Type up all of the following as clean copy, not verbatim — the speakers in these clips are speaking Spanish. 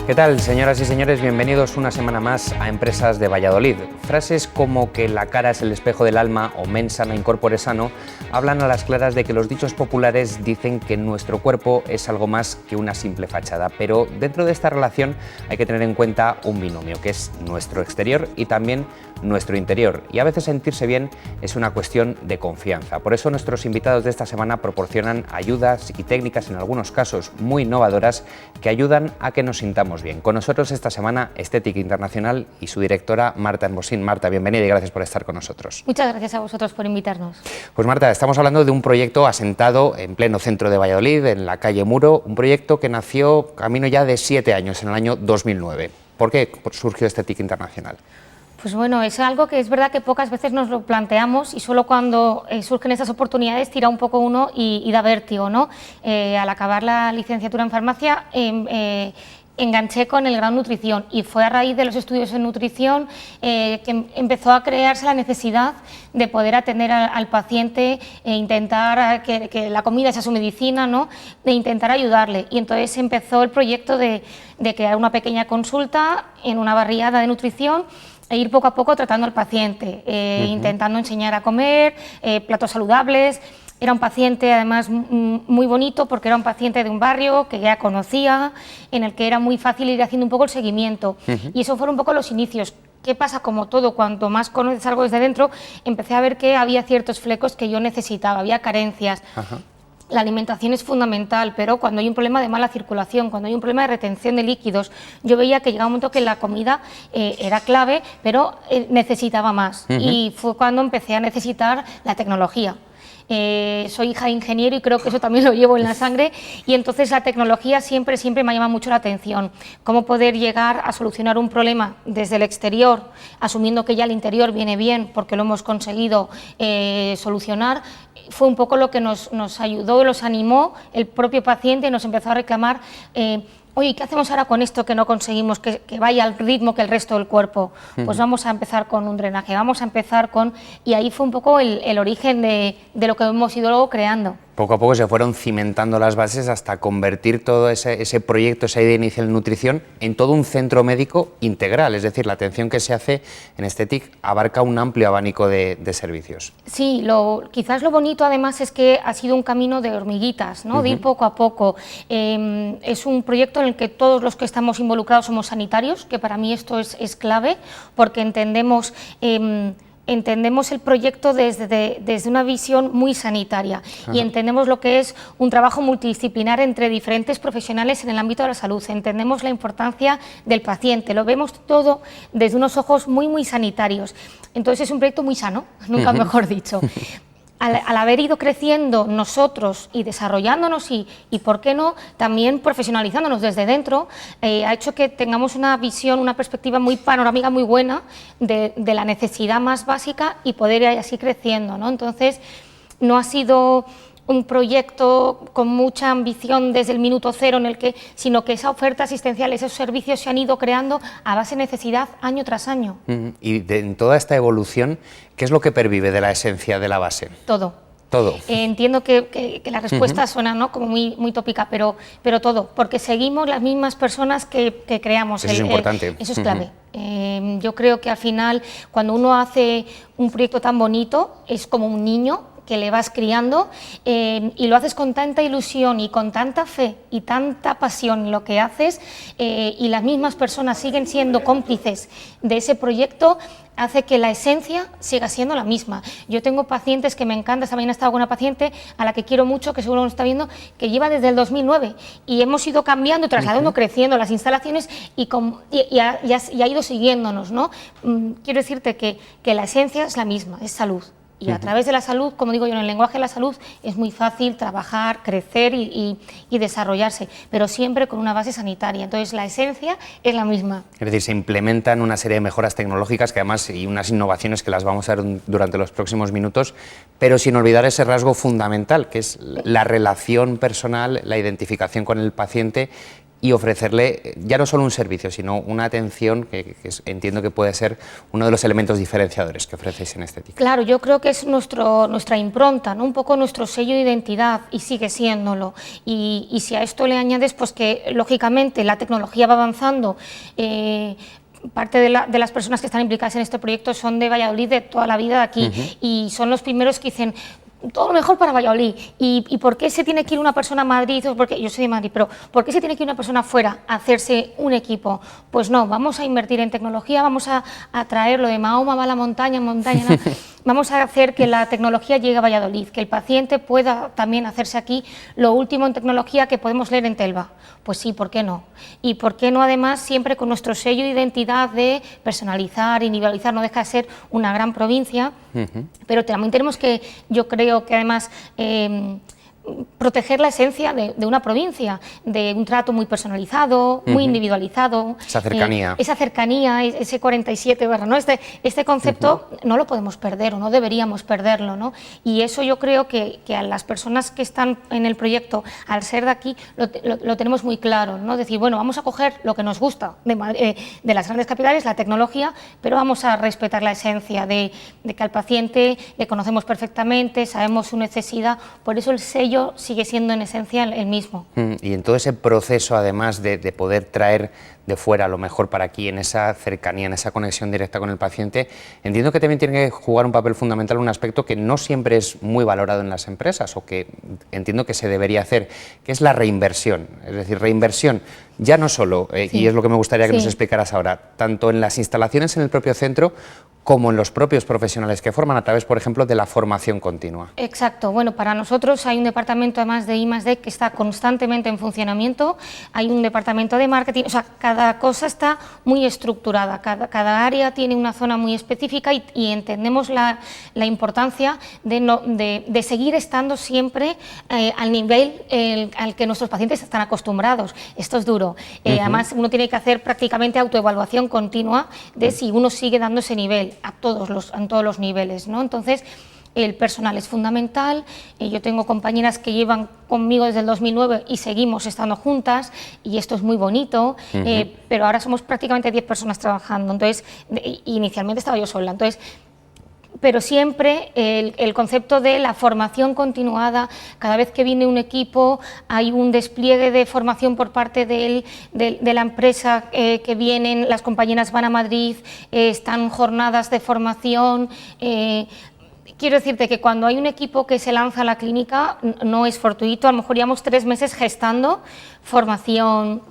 ¿Qué tal, señoras y señores? Bienvenidos una semana más a Empresas de Valladolid. Frases como que la cara es el espejo del alma o mens sana in corpore sano hablan a las claras de que los dichos populares dicen que nuestro cuerpo es algo más que una simple fachada, pero dentro de esta relación hay que tener en cuenta un binomio, que es nuestro exterior y también nuestro interior, y a veces sentirse bien es una cuestión de confianza. Por eso nuestros invitados de esta semana proporcionan ayudas y técnicas, en algunos casos muy innovadoras, que ayudan a que nos sintamos bien. Con nosotros esta semana Estética Internacional y su directora Marta Hermosín. Marta, bienvenida y gracias por estar con nosotros. Muchas gracias a vosotros por invitarnos. Pues Marta, estamos hablando de un proyecto asentado en pleno centro de Valladolid, en la calle Muro, un proyecto que nació camino ya de 7 años, en el año 2009. ¿Por qué surgió Estética Internacional? Pues bueno, es algo que es verdad que pocas veces nos lo planteamos y solo cuando surgen estas oportunidades tira un poco uno y da vértigo, ¿no? Al acabar la licenciatura en farmacia enganché con el grado nutrición y fue a raíz de los estudios en nutrición que empezó a crearse la necesidad de poder atender al paciente e intentar que la comida sea su medicina, ¿no? De intentar ayudarle, y entonces empezó el proyecto de crear una pequeña consulta en una barriada de nutrición e ir poco a poco tratando al paciente, intentando enseñar a comer, platos saludables. Era un paciente además muy bonito porque era un paciente de un barrio que ya conocía, en el que era muy fácil ir haciendo un poco el seguimiento. Y eso fueron un poco los inicios. ¿Qué pasa? Como todo, cuanto más conoces algo desde dentro, empecé a ver que había ciertos flecos que yo necesitaba, había carencias. La alimentación es fundamental, pero cuando hay un problema de mala circulación, cuando hay un problema de retención de líquidos, yo veía que llegaba un momento que la comida era clave, pero necesitaba más. Y fue cuando empecé a necesitar la tecnología. Soy hija de ingeniero y creo que eso también lo llevo en la sangre, y entonces la tecnología siempre me llama mucho la atención. Cómo poder llegar a solucionar un problema desde el exterior, asumiendo que ya el interior viene bien porque lo hemos conseguido solucionar, fue un poco lo que nos ayudó, los animó. El propio paciente nos empezó a reclamar, oye, ¿qué hacemos ahora con esto que no conseguimos que vaya al ritmo que el resto del cuerpo? Pues vamos a empezar con un drenaje, vamos a empezar con... Y ahí fue un poco el origen de lo que hemos ido luego creando. Poco a poco se fueron cimentando las bases hasta convertir todo ese proyecto, esa idea inicial en nutrición, en todo un centro médico integral. Es decir, la atención que se hace en Estética abarca un amplio abanico de servicios. Sí, quizás lo bonito además es que ha sido un camino de hormiguitas, ¿no? De ir poco a poco. Es un proyecto en el que todos los que estamos involucrados somos sanitarios, que para mí esto es clave, porque entendemos el proyecto desde una visión muy sanitaria. Y entendemos lo que es un trabajo multidisciplinar entre diferentes profesionales en el ámbito de la salud. Entendemos la importancia del paciente, lo vemos todo desde unos ojos muy sanitarios. Entonces es un proyecto muy sano, nunca mejor dicho. Al haber ido creciendo nosotros y desarrollándonos y ¿por qué no?, también profesionalizándonos desde dentro, ha hecho que tengamos una visión, una perspectiva muy panorámica, muy buena de la necesidad más básica y poder ir así creciendo, ¿no? Entonces, no ha sido un proyecto con mucha ambición desde el minuto cero, sino que esa oferta asistencial, esos servicios se han ido creando a base de necesidad año tras año. Y en toda esta evolución, ¿qué es lo que pervive de la esencia de la base? Todo. Todo. Entiendo que la respuesta suena, ¿no?, como muy tópica, pero todo, porque seguimos las mismas personas que creamos. Eso es importante. Eso es clave. Yo creo que al final, cuando uno hace un proyecto tan bonito, es como un niño que le vas criando y lo haces con tanta ilusión y con tanta fe y tanta pasión en lo que haces, y las mismas personas siguen siendo cómplices de ese proyecto, hace que la esencia siga siendo la misma. Yo tengo pacientes que me encanta, esta mañana he estado con una paciente a la que quiero mucho, que seguro nos está viendo, que lleva desde el 2009 y hemos ido cambiando, trasladando, creciendo las instalaciones y ha ido siguiéndonos, ¿no? Quiero decirte que la esencia es la misma, es salud. Y a través de la salud, como digo yo, en el lenguaje de la salud, es muy fácil trabajar, crecer y desarrollarse, pero siempre con una base sanitaria. Entonces, la esencia es la misma. Es decir, se implementan una serie de mejoras tecnológicas que además, y unas innovaciones que las vamos a ver durante los próximos minutos, pero sin olvidar ese rasgo fundamental, que es la relación personal, la identificación con el paciente, y ofrecerle ya no solo un servicio, sino una atención que entiendo que puede ser uno de los elementos diferenciadores que ofrecéis en Estética. Claro, yo creo que es nuestra impronta, ¿no? Un poco nuestro sello de identidad, y sigue siéndolo. Y si a esto le añades pues que lógicamente la tecnología va avanzando, parte de las personas que están implicadas en este proyecto son de Valladolid, de toda la vida de aquí, y son los primeros que dicen todo lo mejor para Valladolid. ¿Y por qué se tiene que ir una persona a Madrid? Porque yo soy de Madrid, pero ¿por qué se tiene que ir una persona fuera a hacerse un equipo? Pues no, vamos a invertir en tecnología, vamos a traerlo de Mahoma va a la montaña, montaña, no. Vamos a hacer que la tecnología llegue a Valladolid, que el paciente pueda también hacerse aquí lo último en tecnología que podemos leer en Telva. Pues sí, ¿por qué no? Y ¿por qué no además siempre con nuestro sello de identidad de personalizar, individualizar? No deja de ser una gran provincia, pero también tenemos que, yo creo que además proteger la esencia de una provincia, de un trato muy personalizado, muy individualizado. Esa cercanía. Esa cercanía, ese 47 barra, ¿no? Este concepto no lo podemos perder o no deberíamos perderlo, ¿no? Y eso yo creo que a las personas que están en el proyecto, al ser de aquí, lo tenemos muy claro, ¿no? Decir, bueno, vamos a coger lo que nos gusta de las grandes capitales, la tecnología, pero vamos a respetar la esencia de que al paciente le conocemos perfectamente, sabemos su necesidad, por eso el sello sigue siendo en esencia el mismo. Y en todo ese proceso, además de poder traer de fuera lo mejor para aquí, en esa cercanía, en esa conexión directa con el paciente, entiendo que también tiene que jugar un papel fundamental un aspecto que no siempre es muy valorado en las empresas, o que entiendo que se debería hacer, que es la reinversión. Es decir, reinversión ya no solo, y es lo que me gustaría que nos explicaras ahora, tanto en las instalaciones en el propio centro como en los propios profesionales que forman a través, por ejemplo, de la formación continua. Exacto. Bueno, para nosotros hay un departamento además de I+D que está constantemente en funcionamiento, hay un departamento de marketing, o sea, cada cosa está muy estructurada, cada área tiene una zona muy específica y entendemos la importancia de seguir estando siempre al nivel al que nuestros pacientes están acostumbrados. Esto es duro. Además, uno tiene que hacer prácticamente autoevaluación continua de si uno sigue dando ese nivel en todos los niveles, ¿no? Entonces, el personal es fundamental. Yo tengo compañeras que llevan conmigo desde el 2009 y seguimos estando juntas, y esto es muy bonito, pero ahora somos prácticamente 10 personas trabajando, entonces inicialmente estaba yo sola, entonces, pero siempre el concepto de la formación continuada. Cada vez que viene un equipo hay un despliegue de formación por parte de la empresa que vienen, las compañeras van a Madrid, están jornadas de formación. Quiero decirte que cuando hay un equipo que se lanza a la clínica no es fortuito, a lo mejor llevamos 3 meses gestando formación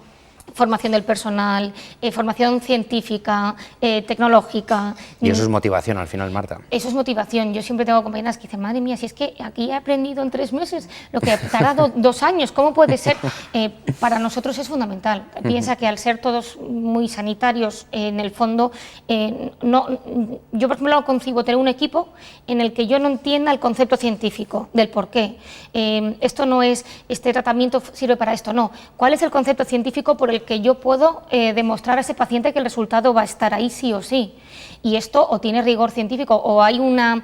del personal, formación científica, tecnológica. Y eso es motivación al final, Marta. Eso es motivación. Yo siempre tengo compañeras que dicen, madre mía, si es que aquí he aprendido en 3 meses lo que he tardado 2 años, ¿cómo puede ser? Para nosotros es fundamental. Piensa que al ser todos muy sanitarios, en el fondo, yo por ejemplo no concibo tener un equipo en el que yo no entienda el concepto científico del por qué. Esto no es, este tratamiento sirve para esto, no. ¿Cuál es el concepto científico por el que yo puedo demostrar a ese paciente que el resultado va a estar ahí sí o sí? Y esto o tiene rigor científico o hay una...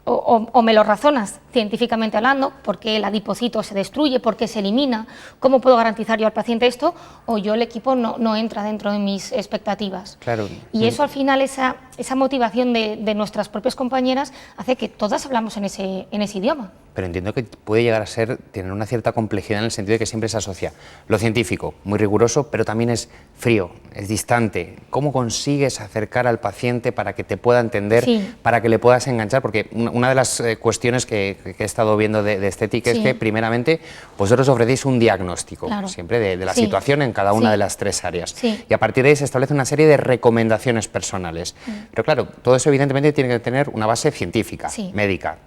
O me lo razonas científicamente hablando, por qué el adipocito se destruye, por qué se elimina, cómo puedo garantizar yo al paciente esto, o yo el equipo no entra dentro de mis expectativas. Claro. Y eso al final, esa motivación de nuestras propias compañeras hace que todas hablamos en ese idioma. Pero entiendo que puede llegar a tener una cierta complejidad en el sentido de que siempre se asocia lo científico, muy riguroso, pero también es frío, es distante. ¿Cómo consigues acercar al paciente para que te pueda entender, para que le puedas enganchar? Porque una de las cuestiones que he estado viendo de Estética es que primeramente vosotros ofrecéis un diagnóstico, siempre de la situación en cada una de las 3 áreas. Y a partir de ahí se establece una serie de recomendaciones personales. Pero claro, todo eso evidentemente tiene que tener una base científica, médica.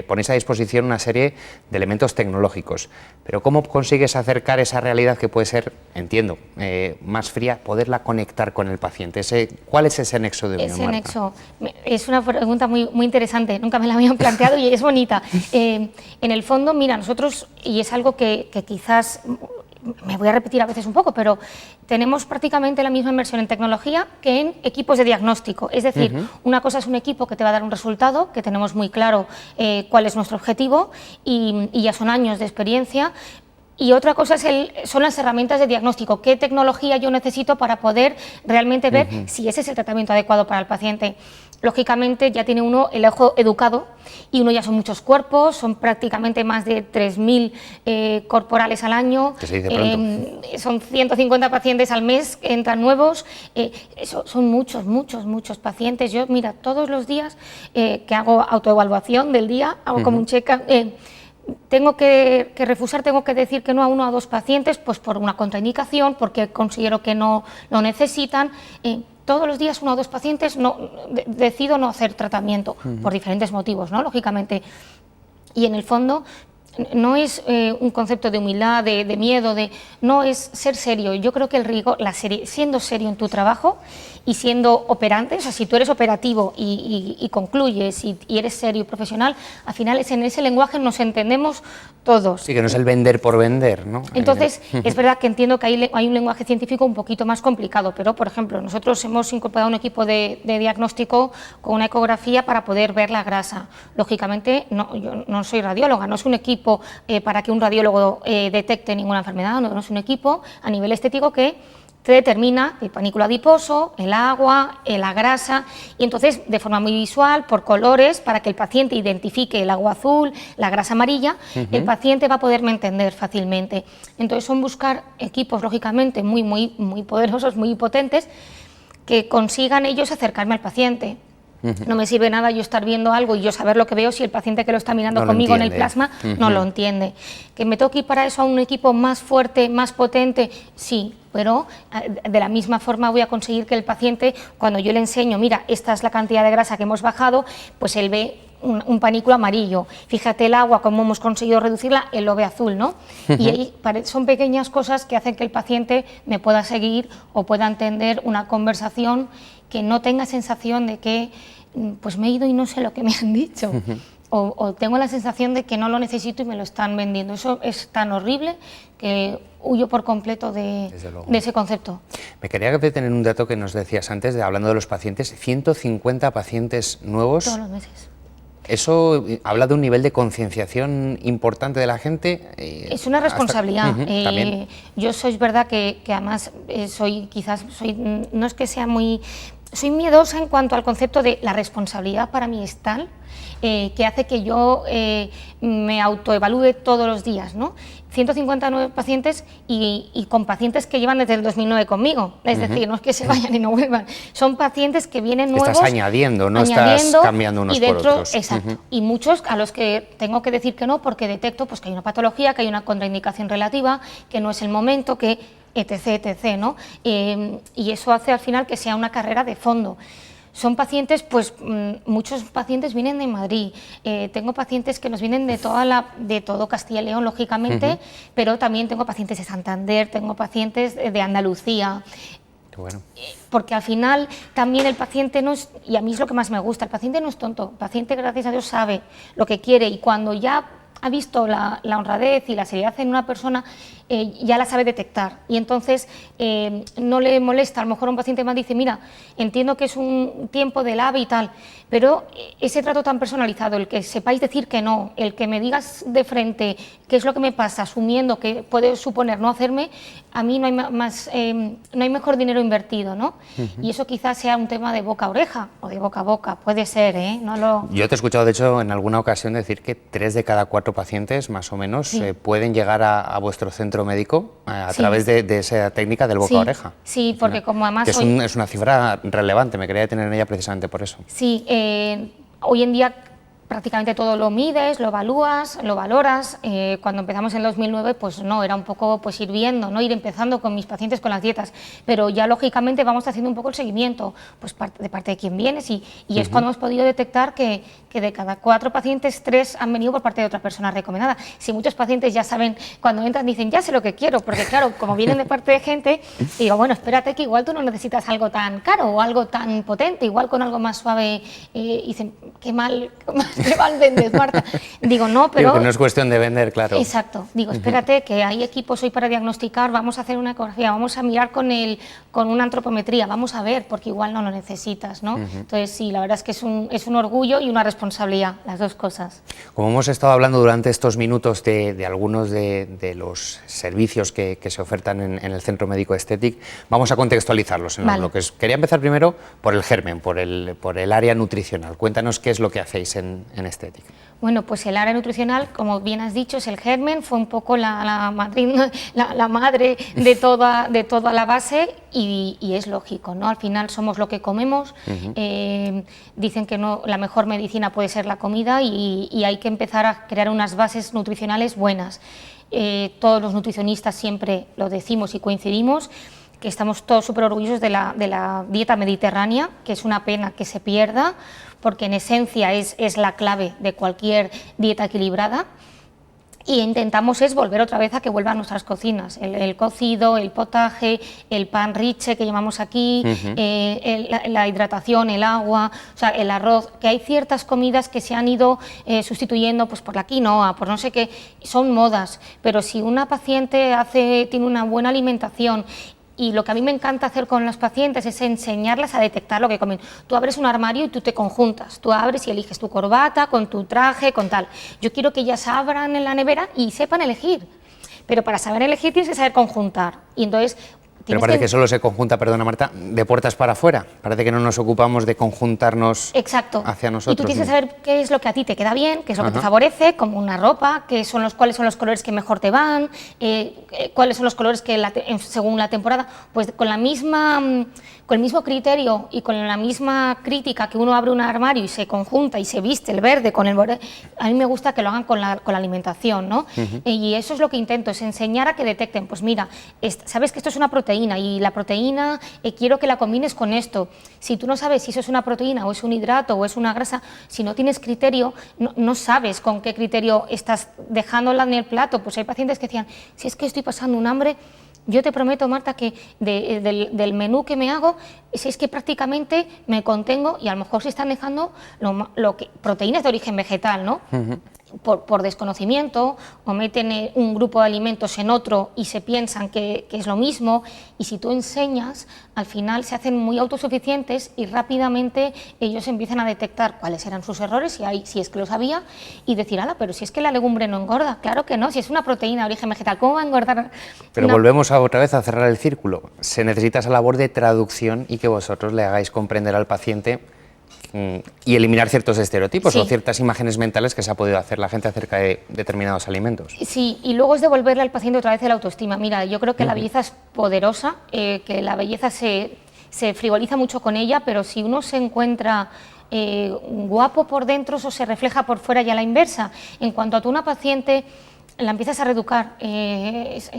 Ponéis a disposición una serie de elementos tecnológicos, pero ¿cómo consigues acercar esa realidad que puede ser, entiendo, más fría, poderla conectar con el paciente? ¿Cuál es ese nexo de unión, Ese Marta? nexo es una pregunta muy interesante, nunca me la habían planteado y es bonita. En el fondo, mira, nosotros, y es algo que quizás me voy a repetir a veces un poco, pero tenemos prácticamente la misma inversión en tecnología que en equipos de diagnóstico. Es decir, una cosa es un equipo que te va a dar un resultado, que tenemos muy claro cuál es nuestro objetivo y ya son años de experiencia, Y otra cosa son las herramientas de diagnóstico. ¿Qué tecnología yo necesito para poder realmente ver si ese es el tratamiento adecuado para el paciente? Lógicamente ya tiene uno el ojo educado y uno ya son muchos cuerpos, son prácticamente más de 3.000 corporales al año. Que se dice pronto. Son 150 pacientes al mes que entran nuevos. Son muchos pacientes. Yo, mira, todos los días que hago autoevaluación del día, hago como un check-up. Tengo que refusar, tengo que decir que no a 1 o a 2 pacientes, pues por una contraindicación, porque considero que no lo necesitan. Todos los días 1 o 2 pacientes decido no hacer tratamiento, por diferentes motivos, ¿no? Lógicamente. Y en el fondo no es un concepto de humildad, de miedo, no es ser serio. Yo creo que el rigor, siendo serio en tu trabajo y siendo operante, o sea, si tú eres operativo y concluyes y eres serio y profesional, al final en ese lenguaje nos entendemos todos. Sí, que no es el vender por vender, ¿no? Entonces, es verdad que entiendo que hay un lenguaje científico un poquito más complicado, pero, por ejemplo, nosotros hemos incorporado un equipo de diagnóstico con una ecografía para poder ver la grasa. Lógicamente, yo no soy radióloga, no es un equipo para que un radiólogo detecte ninguna enfermedad, no es un equipo a nivel estético que te determina el panículo adiposo, el agua, la grasa, y entonces de forma muy visual, por colores, para que el paciente identifique el agua azul, la grasa amarilla, el paciente va a poderme entender fácilmente. Entonces son buscar equipos, lógicamente, muy poderosos, muy potentes, que consigan ellos acercarme al paciente. No me sirve nada yo estar viendo algo y yo saber lo que veo si el paciente que lo está mirando conmigo en el plasma no lo entiende. ¿Que me tengo que ir para eso a un equipo más fuerte, más potente? Sí, pero de la misma forma voy a conseguir que el paciente, cuando yo le enseño, mira, esta es la cantidad de grasa que hemos bajado, pues él ve un panículo amarillo. Fíjate el agua, cómo hemos conseguido reducirla, él lo ve azul, ¿no? Y ahí son pequeñas cosas que hacen que el paciente me pueda seguir o pueda entender una conversación, que no tenga sensación de que pues me he ido y no sé lo que me han dicho, o tengo la sensación de que no lo necesito y me lo están vendiendo. Eso es tan horrible que huyo por completo de ese concepto. Me quería detener un dato que nos decías antes, hablando de los pacientes, 150 pacientes nuevos. Todos los meses. ¿Eso habla de un nivel de concienciación importante de la gente? Es una responsabilidad. También. Yo soy verdad que además no es que sea soy miedosa en cuanto al concepto de la responsabilidad. Para mí es tal que hace que yo me autoevalúe todos los días, ¿no? 159 pacientes y con pacientes que llevan desde el 2009 conmigo, es decir, no es que se vayan y no vuelvan, son pacientes que vienen nuevos. Estás añadiendo, no estás cambiando unos por otros. Exacto, y muchos a los que tengo que decir que no porque detecto pues, que hay una patología, que hay una contraindicación relativa, que no es el momento, que etc., ¿no? Y eso hace al final que sea una carrera de fondo. Son pacientes, pues muchos pacientes vienen de Madrid, tengo pacientes que nos vienen de todo Castilla y León, lógicamente, pero también tengo pacientes de Santander, tengo pacientes de Andalucía. Qué bueno. Porque al final también el paciente no es, y a mí es lo que más me gusta, el paciente no es tonto, el paciente, gracias a Dios, sabe lo que quiere, y cuando ya ha visto la honradez y la seriedad en una persona, ya la sabe detectar, y entonces no le molesta. A lo mejor un paciente más dice, mira, entiendo que es un tiempo del AVE y tal, pero ese trato tan personalizado, el que sepáis decir que no, el que me digas de frente qué es lo que me pasa, asumiendo que puede suponer no hacerme, a mí no hay mejor dinero invertido, ¿no? Y eso quizás sea un tema de boca a oreja o de boca a boca, puede ser, ¿eh? Yo te he escuchado, de hecho, en alguna ocasión decir que 3 de cada 4 pacientes, más o menos, pueden llegar a vuestro centro médico a través de esa técnica del boca a oreja. Sí, porque como además... Que es una cifra relevante, me quería detener en ella precisamente por eso. Sí, hoy en día prácticamente todo lo mides, lo evalúas, lo valoras. Cuando empezamos en el 2009, pues no, era un poco pues ir viendo, ¿no? Ir empezando con mis pacientes con las dietas, pero ya lógicamente vamos haciendo un poco el seguimiento, pues de parte de quién vienes, y es cuando hemos podido detectar que de cada 4 pacientes, 3 han venido por parte de otra persona recomendada. Si muchos pacientes ya saben, cuando entran dicen, ya sé lo que quiero, porque claro, como vienen de parte de gente, digo, bueno, espérate que igual tú no necesitas algo tan caro o algo tan potente, igual con algo más suave, y dicen, qué mal ¿qué mal vendes, Marta? Digo, no, pero... Digo que no es cuestión de vender, claro. Exacto. Digo, espérate, que hay equipos hoy para diagnosticar, vamos a hacer una ecografía, vamos a mirar con una antropometría, vamos a ver, porque igual no lo necesitas, ¿no? Entonces, sí, la verdad es que es un orgullo y una responsabilidad, las dos cosas. Como hemos estado hablando durante estos minutos de algunos de los servicios que se ofertan en el Centro Médico Estetic, vamos a contextualizarlos en los bloques. Quería empezar primero por el germen, por el área nutricional. Cuéntanos qué es lo que hacéis en Estetic. Bueno, pues el área nutricional, como bien has dicho, es el germen, fue un poco la madre de toda la base y es lógico, ¿no? Al final somos lo que comemos, dicen que no, la mejor medicina puede ser la comida y hay que empezar a crear unas bases nutricionales buenas. Todos los nutricionistas siempre lo decimos y coincidimos, que estamos todos súper orgullosos de la dieta mediterránea, que es una pena que se pierda, porque en esencia es la clave de cualquier dieta equilibrada, y intentamos volver otra vez a que vuelvan nuestras cocinas, el cocido, el potaje, el pan riche que llamamos aquí, la hidratación, el agua, o sea, el arroz, que hay ciertas comidas que se han ido sustituyendo pues, por la quinoa, por no sé qué, son modas, pero si una paciente tiene una buena alimentación. Y lo que a mí me encanta hacer con los pacientes es enseñarles a detectar lo que comen. Tú abres un armario y tú te conjuntas, tú abres y eliges tu corbata con tu traje, con tal. Yo quiero que ellas abran en la nevera y sepan elegir, pero para saber elegir tienes que saber conjuntar. Y entonces... Pero parece que solo se conjunta, perdona Marta, de puertas para afuera. Parece que no nos ocupamos de conjuntarnos hacia nosotros. Y tú tienes que saber qué es lo que a ti te queda bien, qué es lo que te favorece, como una ropa, cuáles son los colores que mejor te van, cuáles son los colores que según la temporada. Pues con el mismo criterio y con la misma crítica que uno abre un armario y se conjunta y se viste el verde con el verde, a mí me gusta que lo hagan con la alimentación, ¿no? Y eso es lo que intento, es enseñar a que detecten, pues mira, sabes que esto es una proteína y la proteína quiero que la combines con esto. Si tú no sabes si eso es una proteína o es un hidrato o es una grasa, si no tienes criterio, no sabes con qué criterio estás dejándola en el plato. Pues hay pacientes que decían, si es que estoy pasando un hambre, yo te prometo, Marta, que del menú que me hago, si es que prácticamente me contengo y a lo mejor se están dejando proteínas de origen vegetal, ¿no? Por desconocimiento, o meten un grupo de alimentos en otro y se piensan que es lo mismo, y si tú enseñas, al final se hacen muy autosuficientes y rápidamente ellos empiezan a detectar cuáles eran sus errores, si es que los había, y decir, ala, pero si es que la legumbre no engorda, claro que no, si es una proteína de origen vegetal, ¿cómo va a engordar? Pero volvemos otra vez a cerrar el círculo, se necesita esa labor de traducción y que vosotros le hagáis comprender al paciente y eliminar ciertos estereotipos o ciertas imágenes mentales que se ha podido hacer la gente acerca de determinados alimentos. Sí, y luego es devolverle al paciente otra vez el autoestima. Mira, yo creo que la belleza es poderosa, que la belleza se frivoliza mucho con ella, pero si uno se encuentra guapo por dentro, eso se refleja por fuera y a la inversa. En cuanto a tú una paciente la empiezas a reeducar,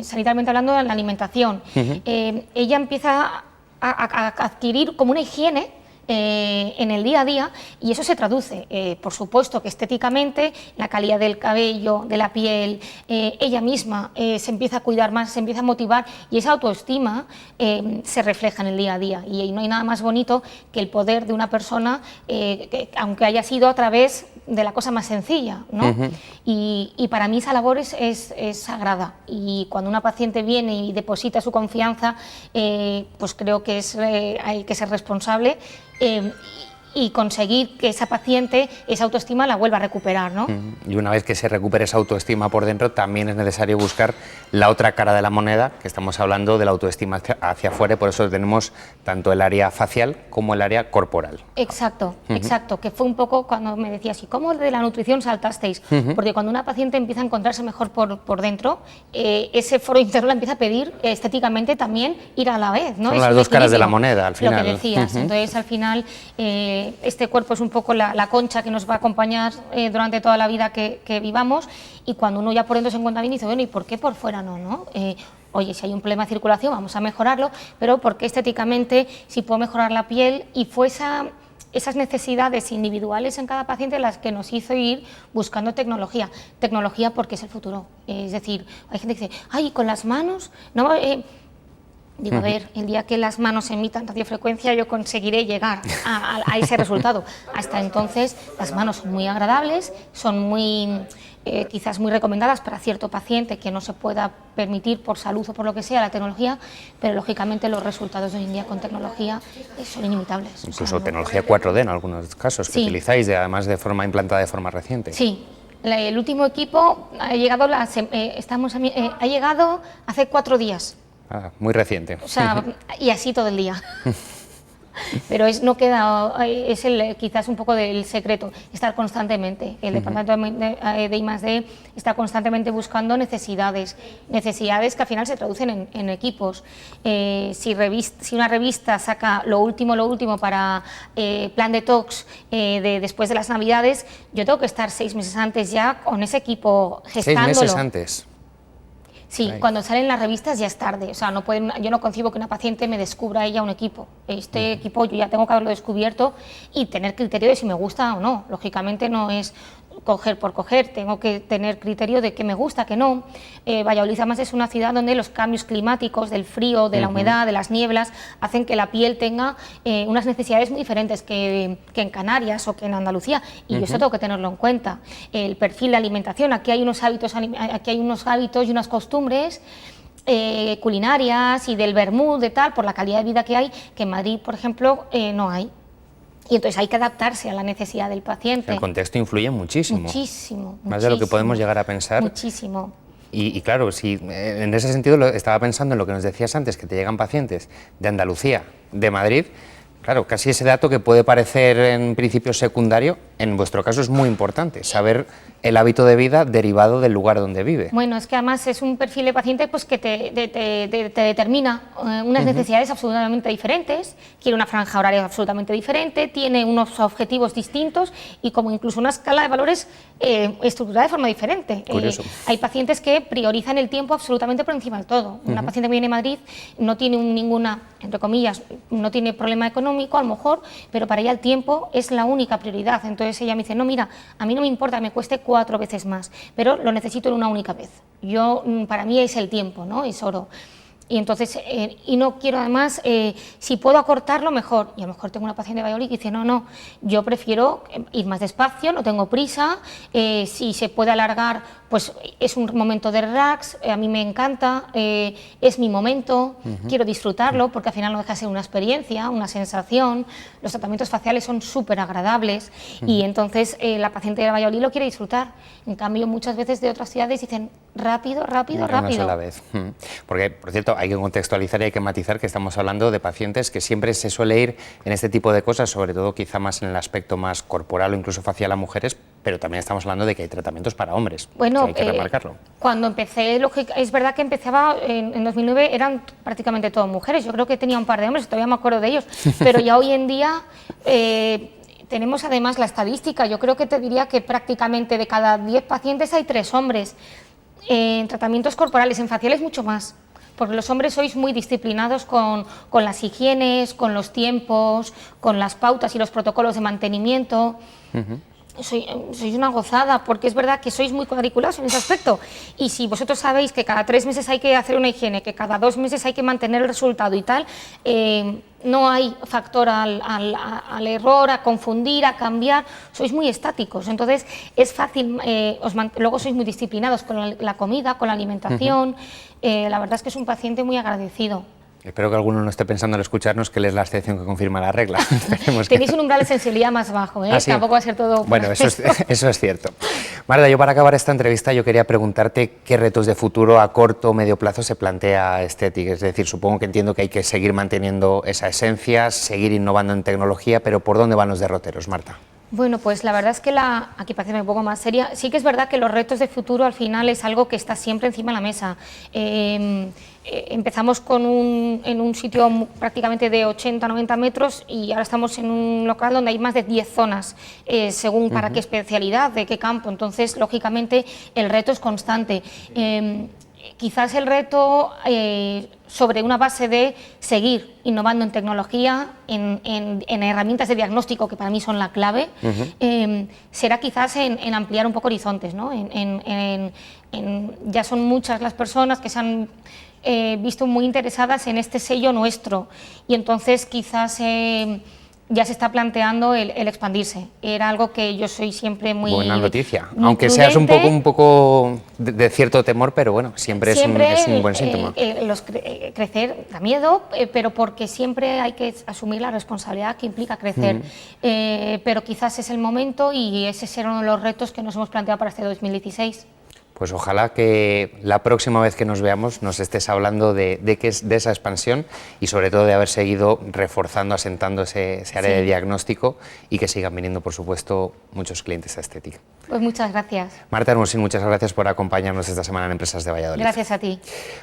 sanitariamente hablando, en la alimentación, ella empieza a adquirir como una higiene en el día a día, y eso se traduce, por supuesto, que estéticamente, la calidad del cabello, de la piel, ella misma se empieza a cuidar más, se empieza a motivar, y esa autoestima se refleja en el día a día, y no hay nada más bonito que el poder de una persona, que, aunque haya sido a través de la cosa más sencilla, ¿no? Y para mí esa labor es sagrada, y cuando una paciente viene y deposita su confianza, pues creo que hay que ser responsable y conseguir que esa paciente, esa autoestima la vuelva a recuperar, ¿no? Y una vez que se recupere esa autoestima por dentro, también es necesario buscar la otra cara de la moneda, que estamos hablando de la autoestima hacia afuera, y por eso tenemos tanto el área facial como el área corporal. Exacto, exacto, que fue un poco cuando me decías, ¿y cómo de la nutrición saltasteis? Porque cuando una paciente empieza a encontrarse mejor por dentro, ese foro interno la empieza a pedir estéticamente también ir a la vez, ¿no? Son las dos caras de la moneda, al final. Lo que decías, entonces al final este cuerpo es un poco la concha que nos va a acompañar durante toda la vida que vivamos, y cuando uno ya por dentro se encuentra bien dice, bueno, ¿y por qué por fuera no? Oye, si hay un problema de circulación vamos a mejorarlo, pero porque estéticamente si puedo mejorar la piel, y fue esas necesidades individuales en cada paciente las que nos hizo ir buscando tecnología porque es el futuro. Es decir, hay gente que dice, ay, con las manos, no, Digo, a ver, el día que las manos emitan radiofrecuencia yo conseguiré llegar a ese resultado. Hasta entonces las manos son muy agradables, son muy, quizás muy recomendadas para cierto paciente que no se pueda permitir por salud o por lo que sea la tecnología, pero lógicamente los resultados de hoy en día con tecnología son inimitables. Incluso tecnología 4D en algunos casos que utilizáis, además de forma implantada de forma reciente. Sí. El último equipo ha llegado, ha llegado hace 4 días. Muy reciente. O sea, y así todo el día. Pero no queda, quizás un poco del secreto, estar constantemente. El departamento de I+D está constantemente buscando necesidades que al final se traducen en equipos. Si una revista saca lo último para plan detox después de las Navidades, yo tengo que estar 6 meses antes ya con ese equipo gestándolo. 6 meses antes. Sí, cuando salen las revistas ya es tarde, o sea, yo no concibo que una paciente me descubra ella un equipo. Este equipo yo ya tengo que haberlo descubierto y tener criterio de si me gusta o no. Lógicamente no es coger por coger, tengo que tener criterio de qué me gusta, qué no. Valladolid además es una ciudad donde los cambios climáticos, del frío, de la humedad, de las nieblas, hacen que la piel tenga unas necesidades muy diferentes que en Canarias o que en Andalucía, y yo eso tengo que tenerlo en cuenta. El perfil de alimentación, aquí hay unos hábitos y unas costumbres culinarias y del vermut, de tal, por la calidad de vida que hay, que en Madrid, por ejemplo, no hay. Y entonces hay que adaptarse a la necesidad del paciente. El contexto influye muchísimo. Muchísimo. Más de lo que podemos llegar a pensar. Muchísimo. Y claro, si en ese sentido estaba pensando en lo que nos decías antes, que te llegan pacientes de Andalucía, de Madrid. Claro, casi ese dato que puede parecer en principio secundario, en vuestro caso es muy importante, saber el hábito de vida derivado del lugar donde vive. Bueno, es que además es un perfil de paciente pues, que te determina unas necesidades absolutamente diferentes, quiere una franja horaria absolutamente diferente, tiene unos objetivos distintos y como incluso una escala de valores estructurada de forma diferente. Curioso. Hay pacientes que priorizan el tiempo absolutamente por encima de todo. Una paciente que viene de Madrid no tiene ninguna, entre comillas, no tiene problema económico a lo mejor, pero para ella el tiempo es la única prioridad. Entonces ella me dice, no, mira, a mí no me importa, me cueste 4 veces más, pero lo necesito en una única vez. Para mí es el tiempo, ¿no? Es oro. Y entonces, y no quiero además, si puedo acortarlo mejor, y a lo mejor tengo una paciente de Valladolid que dice, no, yo prefiero ir más despacio, no tengo prisa, si se puede alargar, pues es un momento de relax, a mí me encanta, es mi momento, quiero disfrutarlo, porque al final no deja de ser una experiencia, una sensación, los tratamientos faciales son súper agradables, y entonces la paciente de Valladolid lo quiere disfrutar. En cambio, muchas veces de otras ciudades dicen, rápido. Una sola vez. Porque, por cierto, hay que contextualizar y hay que matizar que estamos hablando de pacientes que siempre se suele ir en este tipo de cosas, sobre todo quizá más en el aspecto más corporal o incluso facial a mujeres, pero también estamos hablando de que hay tratamientos para hombres, bueno, que hay que remarcarlo. Cuando empecé, es verdad que empezaba en 2009, eran prácticamente todas mujeres, yo creo que tenía un par de hombres, todavía me acuerdo de ellos, pero ya hoy en día tenemos además la estadística, yo creo que te diría que prácticamente de cada 10 pacientes hay 3 hombres. En tratamientos corporales, en faciales mucho más, porque los hombres sois muy disciplinados con las higienes, con los tiempos, con las pautas y los protocolos de mantenimiento. Sois una gozada, porque es verdad que sois muy cuadriculados en ese aspecto, y si vosotros sabéis que cada 3 meses hay que hacer una higiene, que cada 2 meses hay que mantener el resultado y tal, no hay factor al error, a confundir, a cambiar, sois muy estáticos, entonces es fácil, luego sois muy disciplinados con la comida, con la alimentación, la verdad es que es un paciente muy agradecido. Espero que alguno no esté pensando al escucharnos que él es la excepción que confirma la regla. Tenéis un umbral de sensibilidad más bajo, ¿eh? ¿Ah, sí? Tampoco va a ser todo... Bueno, eso es cierto. Marta, yo para acabar esta entrevista yo quería preguntarte qué retos de futuro a corto o medio plazo se plantea Aesthetic. Es decir, supongo que entiendo que hay que seguir manteniendo esa esencia, seguir innovando en tecnología, pero ¿por dónde van los derroteros, Marta? Bueno, pues la verdad es que aquí parece un poco más seria, sí que es verdad que los retos de futuro al final es algo que está siempre encima de la mesa. Empezamos en un sitio prácticamente de 80-90 metros y ahora estamos en un local donde hay más de 10 zonas, según para qué especialidad, de qué campo, entonces lógicamente el reto es constante. quizás el reto sobre una base de seguir innovando en tecnología, en herramientas de diagnóstico, que para mí son la clave, será quizás en ampliar un poco horizontes, ¿no? Ya son muchas las personas que se han visto muy interesadas en este sello nuestro, y entonces quizás ya se está planteando el expandirse. Era algo que yo soy siempre muy... Buena noticia, muy aunque prudente. seas un poco de cierto temor, pero bueno, siempre es un buen síntoma. Crecer da miedo, pero porque siempre hay que asumir la responsabilidad que implica crecer. Pero quizás es el momento, y ese será uno de los retos que nos hemos planteado para este 2016. Pues ojalá que la próxima vez que nos veamos nos estés hablando de esa expansión, y sobre todo de haber seguido reforzando, asentando ese área de diagnóstico, y que sigan viniendo, por supuesto, muchos clientes a Aesthetic. Pues muchas gracias. Marta Hermosín, muchas gracias por acompañarnos esta semana en Empresas de Valladolid. Gracias a ti.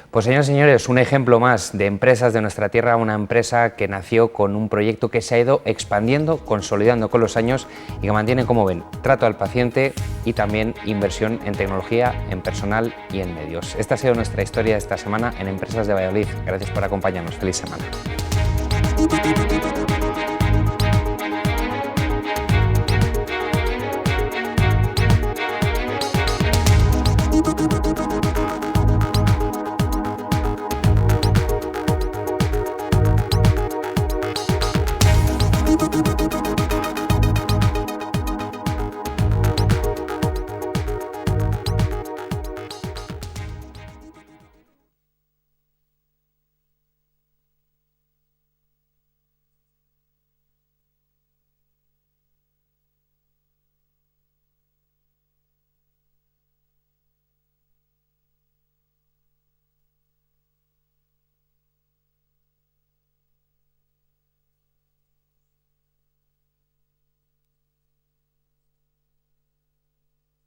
Pues señores y señores, un ejemplo más de empresas de nuestra tierra, una empresa que nació con un proyecto que se ha ido expandiendo, consolidando con los años, y que mantiene, como ven, trato al paciente y también inversión en tecnología, en personal y en medios. Esta ha sido nuestra historia de esta semana en Empresas de Valladolid. Gracias por acompañarnos. Feliz semana.